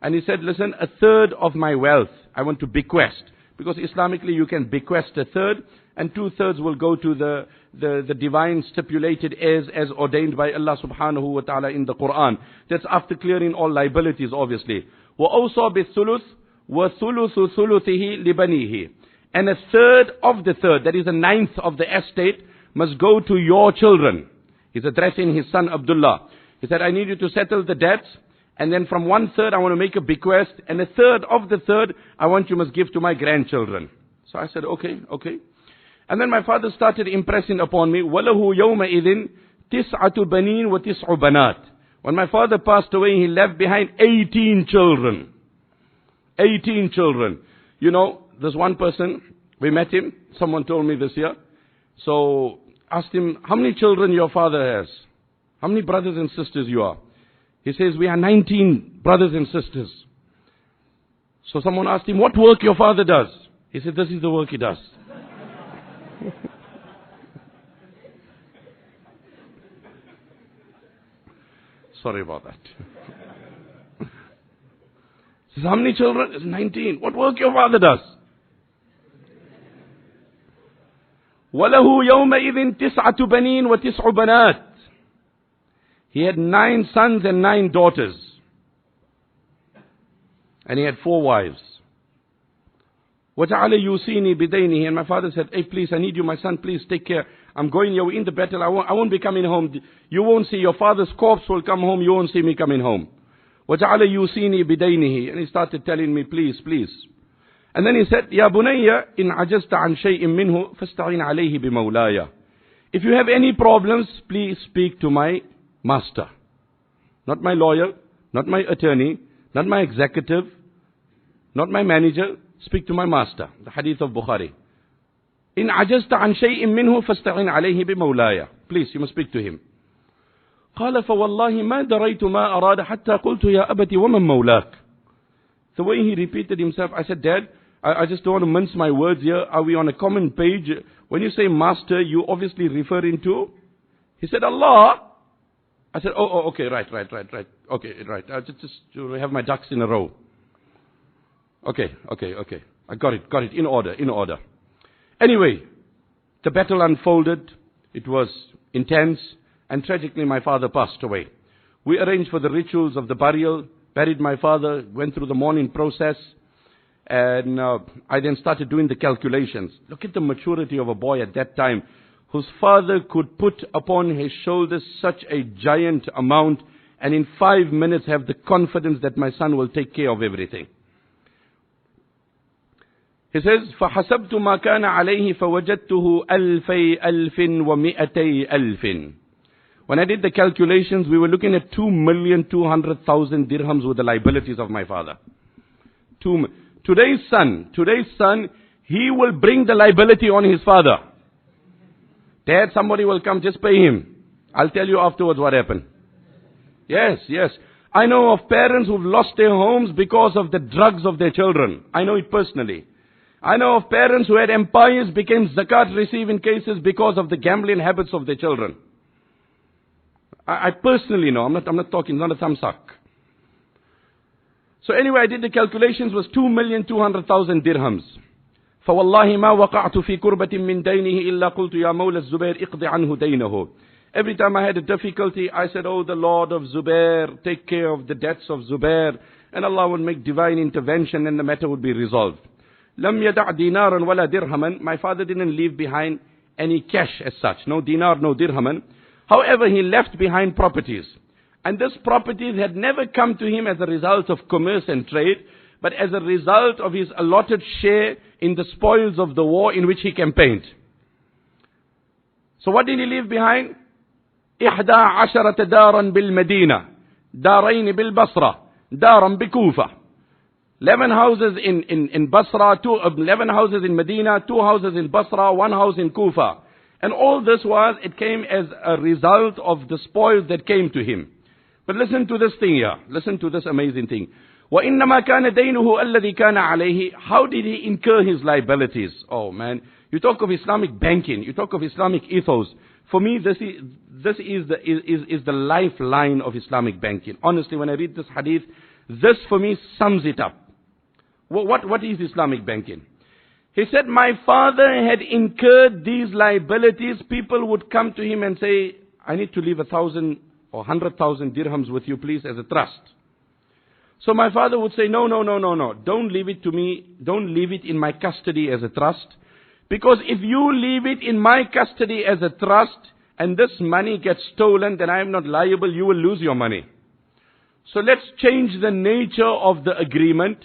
Speaker 1: And he said, listen, a third of my wealth I want to bequest. Because Islamically you can bequest a third, and 2/3 will go to the divine stipulated heirs as ordained by Allah subhanahu wa ta'ala in the Quran. That's after clearing all liabilities, obviously. وَأَوْصَى بِالثُّلُثِ وَثُلُثُ ثُلُثِهِ لِبَنِيهِ. And a third of the third, that is a ninth of the estate, must go to your children. He's addressing his son Abdullah. He said, I need you to settle the debts, and then from 1/3 I want to make a bequest, and a third of the third I want you must give to my grandchildren. So I said, okay, okay. And then my father started impressing upon me, وَلَهُ يَوْمَئِذٍ تِسْعَةُ بَنِينَ وَتِسْعُ بَنَاتٍ. When my father passed away, he left behind 18 children. 18 children. You know, there's one person, we met him, someone told me this year. So, asked him, how many children your father has? How many brothers and sisters you are? He says, we are 19 brothers and sisters. So someone asked him, what work your father does? He said, this is the work he does. Sorry about that. He says, how many children? He says, 19. What work your father does? وَلَهُ يَوْمَئِذٍ تِسْعَةُ بَنِينَ وَتِسْعُ بَنَاتٍ. He had 9 sons and 9 daughters. And he had 4 wives. وَجَعَلَ يُوصِينِي بِدَيْنِهِ. And my father said, hey, please, I need you, my son, please take care. I'm going here, we're in the battle, I won't be coming home. You won't see, your father's corpse will come home, you won't see me coming home. وَجَعَلَ يُوصِينِي بِدَيْنِهِ. And he started telling me, please, please. And then he said, يَا بُنَيَّ إِنْ عَجَزْتَ عَنْ شَيْءٍ مِّنْهُ فَاسْتَعِنْ عَلَيْهِ بِمَوْلَايَ. If you have any problems, please speak to my master. Not my lawyer, not my attorney, not my executive, not my manager. Speak to my master. The hadith of Bukhari. إِنْ عَجَزْتَ عَنْ شَيْءٍ مِّنْهُ فَاسْتَعِنْ عَلَيْهِ بِمَوْلَايَ. Please, you must speak to him. قال فوالله ما دريت ما أراد حتى قلت يا أبتي ومن مولاك. The way he repeated himself, I said, Dad, I just don't want to mince my words here. Are we on a common page? When you say master, you obviously referring to? He said, Allah. I said, oh, okay, right. Okay, right. I just to have my ducks in a row. Okay. I got it, in order. Anyway, the battle unfolded. It was intense. And tragically, my father passed away. We arranged for the rituals of the burial, buried my father, went through the mourning process. And I then started doing the calculations. Look at the maturity of a boy at that time, whose father could put upon his shoulders such a giant amount, and in 5 minutes have the confidence that my son will take care of everything. He says, فَحَسَبْتُ مَا كَانَ عَلَيْهِ فَوَجَدْتُهُ أَلْفٍ وَمِئَتَيْ أَلْفٍ. When I did the calculations, we were looking at 2,200,000 dirhams with the liabilities of my father. Today's son, he will bring the liability on his father. Dad, somebody will come, just pay him. I'll tell you afterwards what happened. Yes. I know of parents who've lost their homes because of the drugs of their children. I know it personally. I know of parents who had empires, became zakat receiving cases because of the gambling habits of their children. I personally know. I'm not talking, not a thumbsuck. So anyway, I did the calculations, was 2,200,000 dirhams. فَوَاللَّهِ مَا وَقَعْتُ فِي كُرْبَةٍ مِّن دَيْنِهِ إِلَّا قُلْتُ يَا مَوْلَى الزُّبَيْرِ اِقْضِ عَنْهُ دَيْنَهُ. Every time I had a difficulty, I said, oh, the Lord of Zubair, take care of the debts of Zubair. And Allah would make divine intervention and the matter would be resolved. لَمْ يَدَعْ دِينَارًا وَلَا دِرْهَمًا. My father didn't leave behind any cash as such. No dinar, no dirhaman. However, he left behind properties. And these properties had never come to him as a result of commerce and trade, but as a result of his allotted share in the spoils of the war in which he campaigned. So what did he leave behind? 11 دارا بالمدينة دارين بالبصرة دارا بكوفة. 11 houses in Basra, 11 houses in Medina, 2 houses in Basra, 1 house in Kufa. And all this it came as a result of the spoils that came to him. But listen to this thing here. Listen to this amazing thing. وَإِنَّمَا كَانَ دَيْنُهُ الَّذِي كَانَ عَلَيْهِ. How did he incur his liabilities? Oh man, you talk of Islamic banking, you talk of Islamic ethos. For me, this is the lifeline of Islamic banking. Honestly, when I read this hadith, this for me sums it up. What is Islamic banking? He said, my father had incurred these liabilities. People would come to him and say, I need to leave 1,000 or 100,000 dirhams with you, please, as a trust. So my father would say, no. Don't leave it to me. Don't leave it in my custody as a trust. Because if you leave it in my custody as a trust, and this money gets stolen, then I am not liable. You will lose your money. So let's change the nature of the agreement.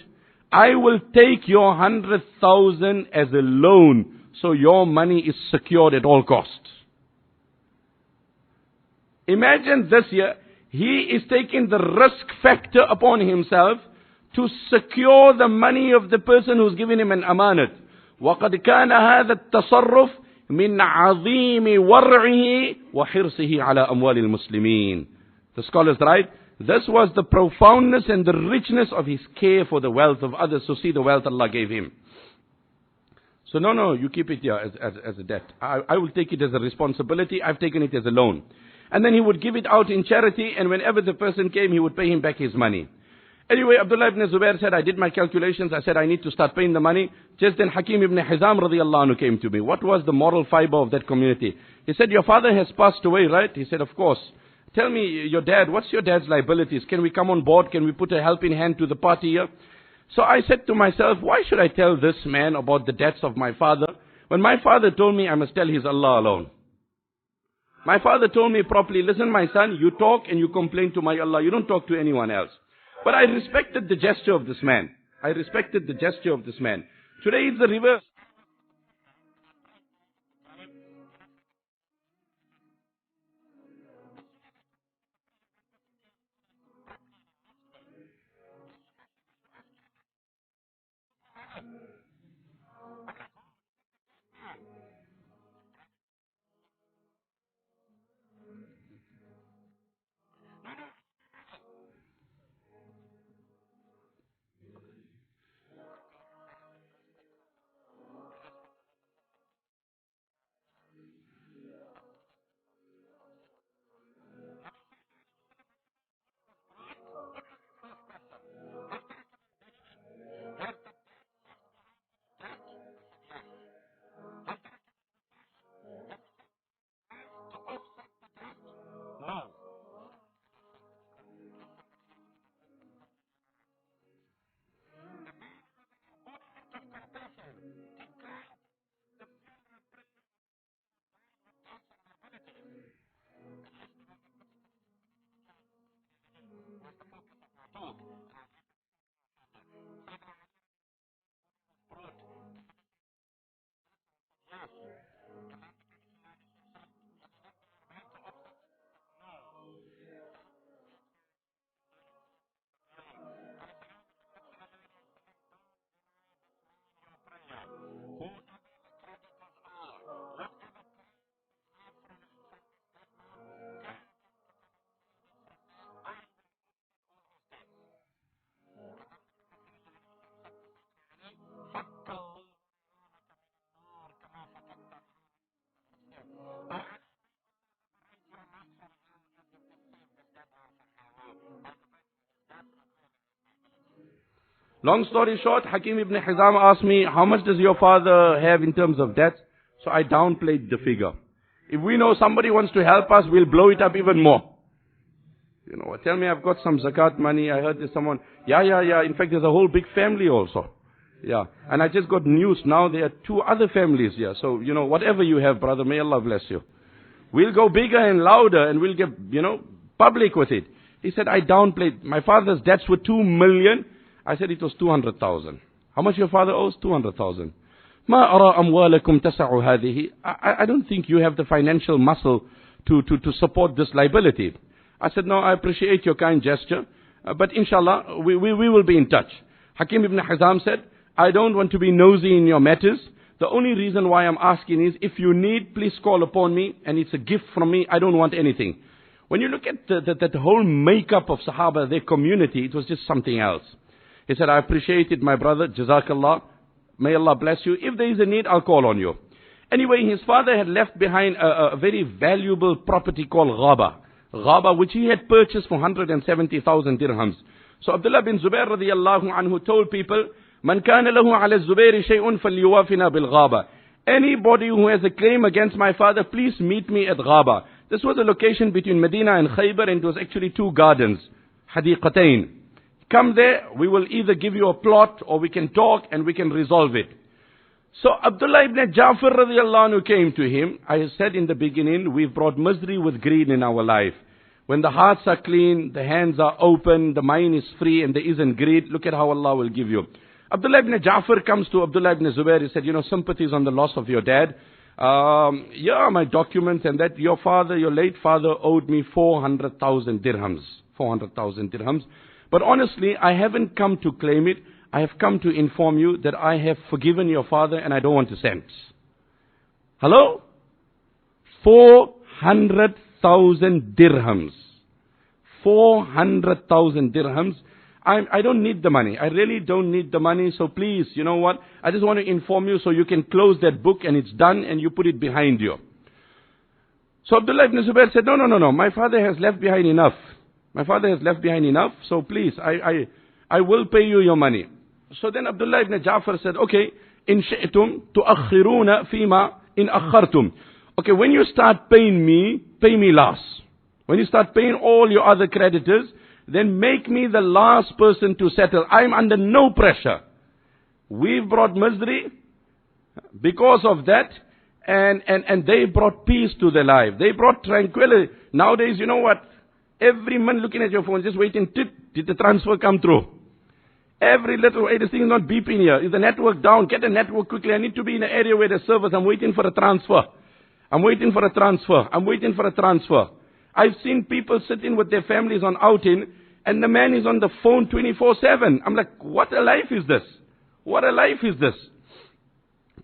Speaker 1: I will take your 100,000 as a loan, so your money is secured at all costs. Imagine this here. He is taking the risk factor upon himself to secure the money of the person who's given him an amanat. وَقَدْ كَانَ هَذَا التَّصَرُّفِ مِنْ عَظِيمِ وَرْعِهِ وَحِرْصِهِ عَلَى أَمْوَالِ الْمُسْلِمِينَ. The scholars write, this was the profoundness and the richness of his care for the wealth of others. So see the wealth Allah gave him. So no, you keep it here as a debt. I will take it as a responsibility. I've taken it as a loan. And then he would give it out in charity, and whenever the person came, he would pay him back his money. Anyway, Abdullah ibn Zubair said, I did my calculations. I said, I need to start paying the money. Just then Hakim ibn Hizam radiallahu anhu came to me. What was the moral fiber of that community? He said, your father has passed away, right? He said, of course. Tell me, your dad, what's your dad's liabilities? Can we come on board? Can we put a helping hand to the party here? So I said to myself, why should I tell this man about the debts of my father, when my father told me I must tell his Allah alone? My father told me properly, listen my son, you talk and you complain to my Allah. You don't talk to anyone else. But I respected the gesture of this man. Today it's the reverse. Long story short, Hakim ibn Hizam asked me, how much does your father have in terms of debt? So I downplayed the figure. If we know somebody wants to help us, we'll blow it up even more. You know, tell me I've got some zakat money. I heard there's someone, yeah. In fact, there's a whole big family also. Yeah. And I just got news now there are 2 other families here. So, you know, whatever you have, brother, may Allah bless you. We'll go bigger and louder and we'll get, public with it. He said, I downplayed. My father's debts were 2 million. I said it was 200,000. How much your father owes? 200,000. ما أرى أموالكم تسع هذه. I don't think you have the financial muscle to support this liability. I said, no, I appreciate your kind gesture, but inshallah, we will be in touch. Hakim ibn Hizam said, I don't want to be nosy in your matters. The only reason why I'm asking is, if you need, please call upon me, and it's a gift from me. I don't want anything. When you look at that whole makeup of Sahaba, their community, it was just something else. He said, I appreciate it, my brother. Jazakallah. May Allah bless you. If there is a need, I'll call on you. Anyway, his father had left behind a very valuable property called Ghaba, which he had purchased for 170,000 dirhams. So Abdullah bin Zubair radiallahu anhu told people, Man kana lahu ala Zubairi shay'un falyuwafina bil Ghaba. Anybody who has a claim against my father, please meet me at Ghaba. This was a location between Medina and Khaybar, and it was actually two gardens, hadiqatain. Come there, we will either give you a plot, or we can talk and we can resolve it. So Abdullah ibn Ja'far radiallahu anhu came to him. I said in the beginning, we've brought misery with greed in our life. When the hearts are clean, the hands are open, the mind is free, and there isn't greed, look at how Allah will give you. Abdullah ibn Ja'far comes to Abdullah ibn Zubair. He said, sympathies on the loss of your dad. Here are my documents, and that your father, your late father, owed me 400,000 dirhams. 400,000 dirhams. But honestly, I haven't come to claim it. I have come to inform you that I have forgiven your father and I don't want to send. Hello? 400,000 dirhams. 400,000 dirhams. I don't need the money. I really don't need the money. So please, you know what? I just want to inform you so you can close that book and it's done and you put it behind you. So Abdullah ibn Zubair said, no. My father has left behind enough. My father has left behind enough. So please, I will pay you your money. So then Abdullah ibn Ja'far said, okay, in shi'tum tu'akhiruna fima in akhartum. Okay, when you start paying me, pay me last. When you start paying all your other creditors, then make me the last person to settle. I'm under no pressure. We've brought misery because of that, and they brought peace to their life. They brought tranquility. Nowadays, you know what? Every man looking at your phone, just waiting, did the transfer come through? Every little, hey, this thing is not beeping here. Is the network down? Get the network quickly. I need to be in an area where there's service. I'm waiting for a transfer. I'm waiting for a transfer. I'm waiting for a transfer. I've seen people sitting with their families on outing, and the man is on the phone 24/7. I'm like, what a life is this? What a life is this?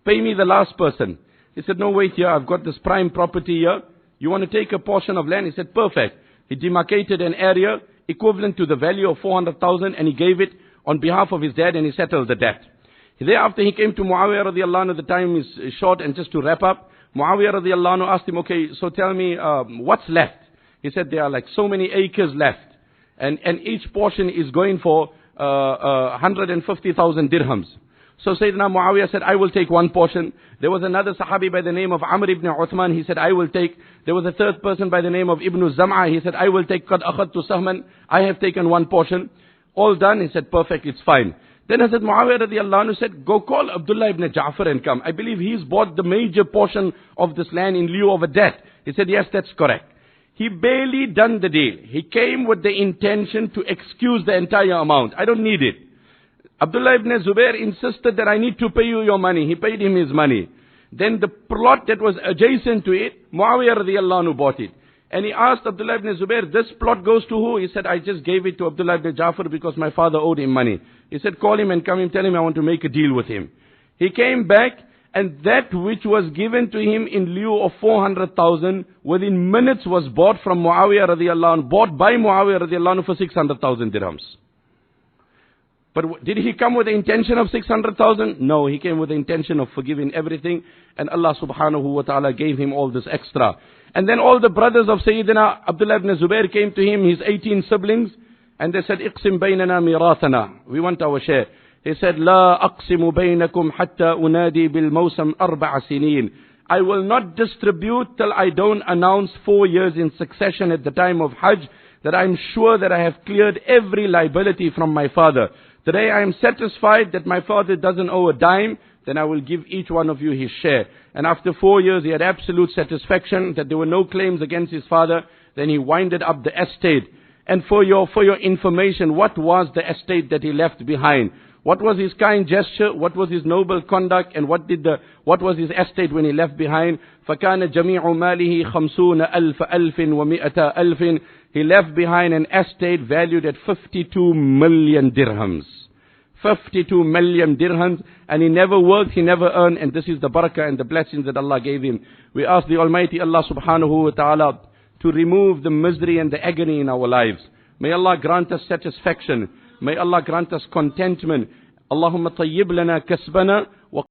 Speaker 1: Pay me the last person. He said, no, wait here. I've got this prime property here. You want to take a portion of land? He said, perfect. He demarcated an area equivalent to the value of 400,000, and he gave it on behalf of his dad, and he settled the debt. Thereafter he came to Muawiyah radiallahu anhu. The time is short, and just to wrap up, Muawiyah radiallahu anhu asked him, okay, so tell me, what's left? He said, there are like so many acres left, and each portion is going for 150,000 dirhams. So Sayyidina Muawiyah said, I will take one portion. There was another Sahabi by the name of Amr ibn Uthman. He said, I will take. There was a third person by the name of Ibn Zam'a. He said, I will take. Qad akhadtu sahman. I have taken one portion. All done. He said, perfect, it's fine. Then Hazrat Muawiyah radiallahu anhu said, go call Abdullah ibn Ja'far and come. I believe he's bought the major portion of this land in lieu of a debt. He said, yes, that's correct. He barely done the deal. He came with the intention to excuse the entire amount. I don't need it. Abdullah ibn Zubair insisted that I need to pay you your money. He paid him his money. Then the plot that was adjacent to it, Muawiyah radiallahu anhu bought it. And he asked Abdullah ibn Zubair, this plot goes to who? He said, I just gave it to Abdullah ibn Ja'far because my father owed him money. He said, call him and come and tell him I want to make a deal with him. He came back, and that which was given to him in lieu of 400,000, within minutes was bought from Muawiyah radiallahu anhu, bought by Muawiyah radiallahu anhu for 600,000 dirhams. But did he come with the intention of 600,000? No, he came with the intention of forgiving everything. And Allah subhanahu wa ta'ala gave him all this extra. And then all the brothers of Sayyidina Abdullah ibn Zubair came to him, his 18 siblings. And they said, اقسم بيننا ميراثنا. We want our share. He said, لا أقسم بينكم حتى أنادي بالموسم 4 سنين. I will not distribute till I don't announce 4 years in succession at the time of Hajj, that I'm sure that I have cleared every liability from my father. Today I am satisfied that my father doesn't owe a dime, then I will give each one of you his share. And after 4 years he had absolute satisfaction that there were no claims against his father. Then he winded up the estate. And for your information, what was the estate that he left behind? What was his kind gesture? What was his noble conduct? And what was his estate when he left behind? فَكَانَ جَمِيعُ مَالِهِ 50,000,100,000. He left behind an estate valued at 52 million dirhams. 52 million dirhams. And he never worked, he never earned. And this is the barakah and the blessings that Allah gave him. We ask the Almighty Allah subhanahu wa ta'ala to remove the misery and the agony in our lives. May Allah grant us satisfaction. May Allah grant us contentment. Allahumma tayyib lana kasbana wa